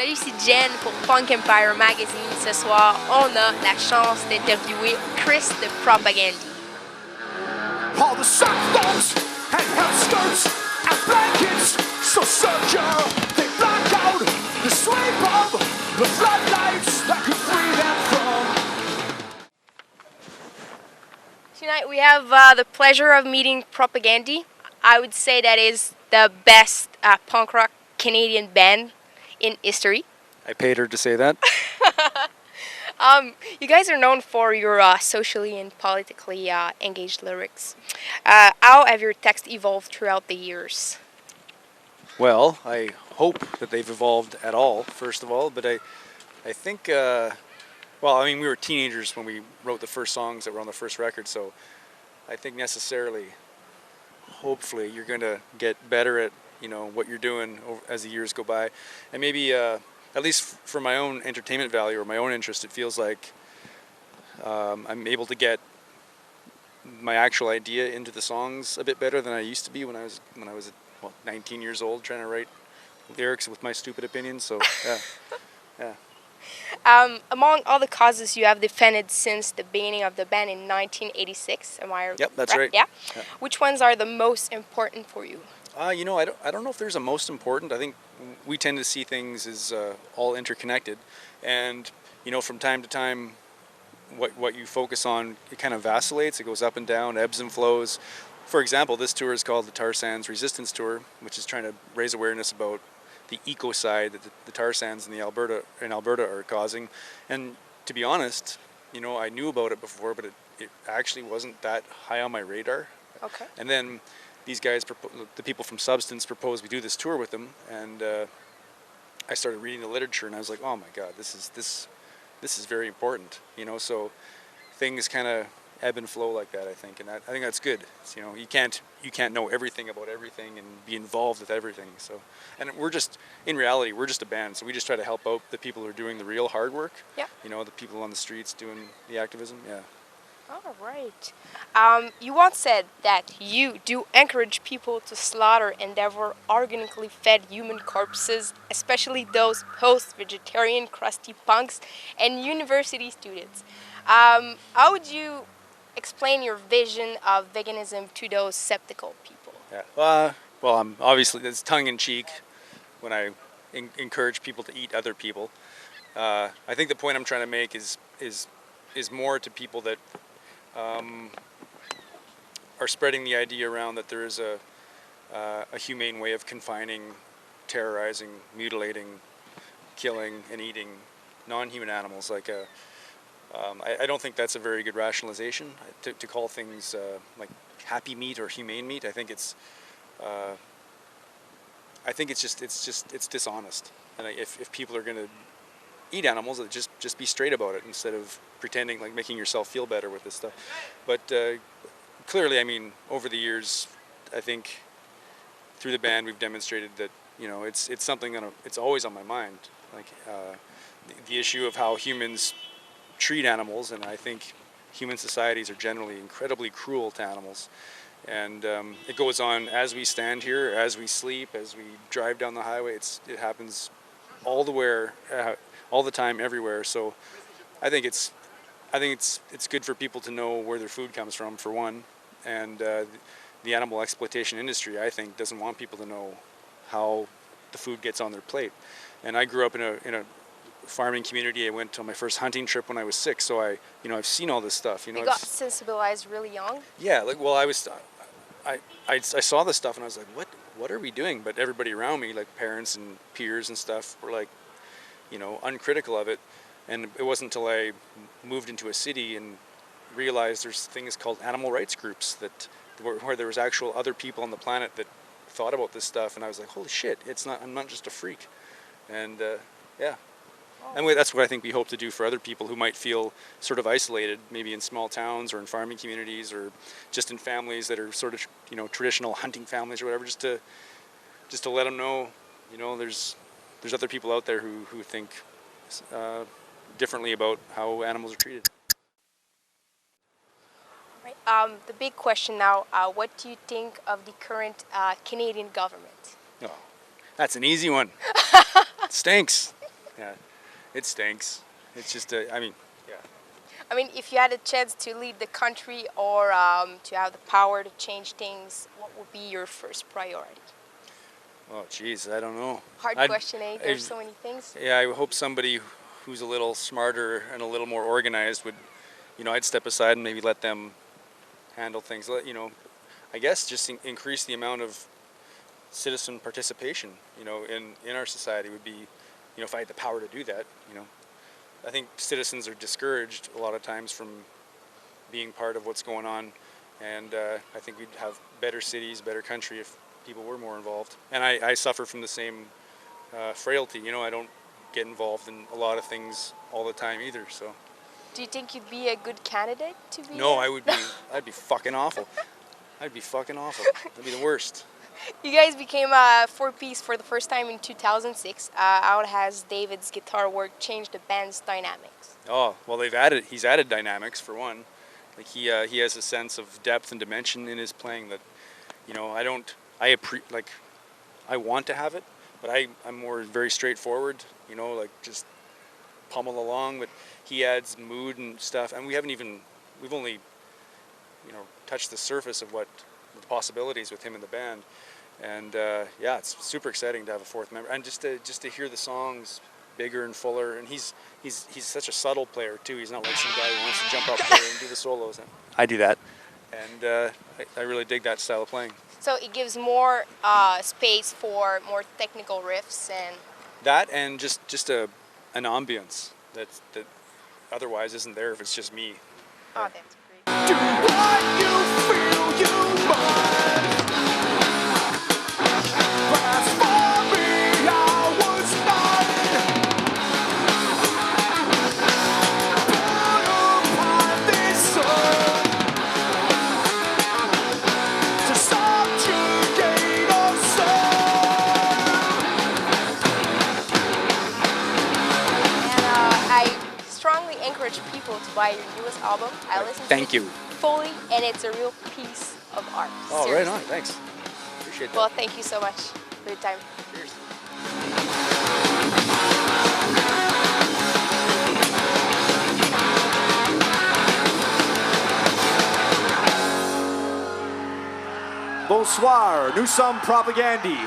Salut, c'est Jen pour Punk Empire Magazine. Ce soir, on a la chance d'interviewer Chris de Propagandhi. All the softballs and half skirts and blankets, so secure they black out the sweep of the floodlights that could free them from. Tonight we have the pleasure of meeting Propagandhi. I would say that is the best punk rock Canadian band in history. I paid her to say that. You guys are known for your socially and politically engaged lyrics. How have your texts evolved throughout the years? Well, I hope that they've evolved at all, first of all, but I think, we were teenagers when we wrote the first songs that were on the first record, so I think necessarily, hopefully, you're going to get better at, what you're doing as the years go by. And maybe, at least for my own entertainment value or my own interest, it feels like I'm able to get my actual idea into the songs a bit better than I used to be when I was 19 years old, trying to write lyrics with my stupid opinions. So yeah. Among all the causes you have defended since the beginning of the band in 1986, am I right? Yep, that's right. Yeah. Which ones are the most important for you? I don't know if there's a most important. I think we tend to see things as all interconnected, and from time to time, what you focus on, it kind of vacillates. It goes up and down, ebbs and flows. For example, this tour is called the Tar Sands Resistance Tour, which is trying to raise awareness about the ecocide that the tar sands in Alberta are causing. And to be honest, I knew about it before, but it actually wasn't that high on my radar. Okay. And then these guys, the people from Substance, proposed we do this tour with them, and I started reading the literature, and I was like, oh my God, this is very important. So things kind of ebb and flow like that, I think, and I think that's good. It's, you can't know everything about everything and be involved with everything. So, and in reality, we're just a band, so we just try to help out the people who are doing the real hard work. Yeah. The people on the streets doing the activism. Yeah. All right. You once said that you do encourage people to slaughter and devour organically fed human corpses, especially those post-vegetarian crusty punks and university students. How would you explain your vision of veganism to those skeptical people? Yeah. I'm obviously, that's tongue-in-cheek when I encourage people to eat other people. I think the point I'm trying to make is more to people that are spreading the idea around that there is a humane way of confining, terrorizing, mutilating, killing, and eating non-human animals. I don't think that's a very good rationalization to call things like happy meat or humane meat. I think it's dishonest. And if people are going to eat animals, just be straight about it instead of pretending, like making yourself feel better with this stuff. But clearly, over the years, I think through the band we've demonstrated that it's something that it's always on my mind. The issue of how humans treat animals, and I think human societies are generally incredibly cruel to animals. And it goes on as we stand here, as we sleep, as we drive down the highway. It happens all the time, everywhere. So I think it's good for people to know where their food comes from, for one, and the animal exploitation industry, I think, doesn't want people to know how the food gets on their plate. And I grew up in a farming community. I went on my first hunting trip when I was 6, so I've seen all this stuff. You got sensibilized really young? Yeah, I saw this stuff and I was like, what are we doing? But everybody around me, like parents and peers and stuff, were like, uncritical of it. And it wasn't until I moved into a city and realized there's things called animal rights groups where there was actual other people on the planet that thought about this stuff, and I was like, holy shit, I'm not just a freak. And yeah. And that's what I think we hope to do for other people who might feel sort of isolated, maybe in small towns or in farming communities or just in families that are sort of, traditional hunting families or whatever, just to let them know, there's other people out there who think differently about how animals are treated. Right. The big question now, what do you think of the current Canadian government? Oh, that's an easy one. It stinks. Yeah, it stinks. It's just I mean, yeah. I mean, if you had a chance to lead the country or to have the power to change things, what would be your first priority? Oh, geez, I don't know. Hard I'd, question, eh? There's so many things. Yeah, I hope somebody who's a little smarter and a little more organized would, I'd step aside and maybe let them handle things. I guess just increase the amount of citizen participation, in our society would be, if I had the power to do that, I think citizens are discouraged a lot of times from being part of what's going on, and I think we'd have better cities, better country if people were more involved. And I suffer from the same frailty. I don't get involved in a lot of things all the time either. So Do you think you'd be a good candidate to be? no, I'd be fucking awful. I'd be fucking awful. That'd be the worst. You guys became a four-piece for the first time in 2006. How has David's guitar work changed the band's dynamics? Oh well, he's added dynamics for one. Like he has a sense of depth and dimension in his playing that, I want to have it, but I'm more very straightforward. Like just pummel along. But he adds mood and stuff, and we've only touched the surface of what the possibilities with him in the band. And yeah, it's super exciting to have a fourth member, and just to hear the songs bigger and fuller. And he's such a subtle player too. He's not like some guy who wants to jump up there and do the solos. I do that, and I really dig that style of playing. So it gives more space for more technical riffs and. That and just an ambience that otherwise isn't there if it's just me. Oh, that's great. Do what you feel you must. But as for me, I was not put upon this earth to subjugate us And I strongly encourage people to buy your newest album. I listened Thank to you. it fully, and it's a real piece of art. Oh, Seriously. right on. Thanks. Appreciate that. Well, thank you so much for your time. Cheers. Bonsoir, nous sommes Propagandhi.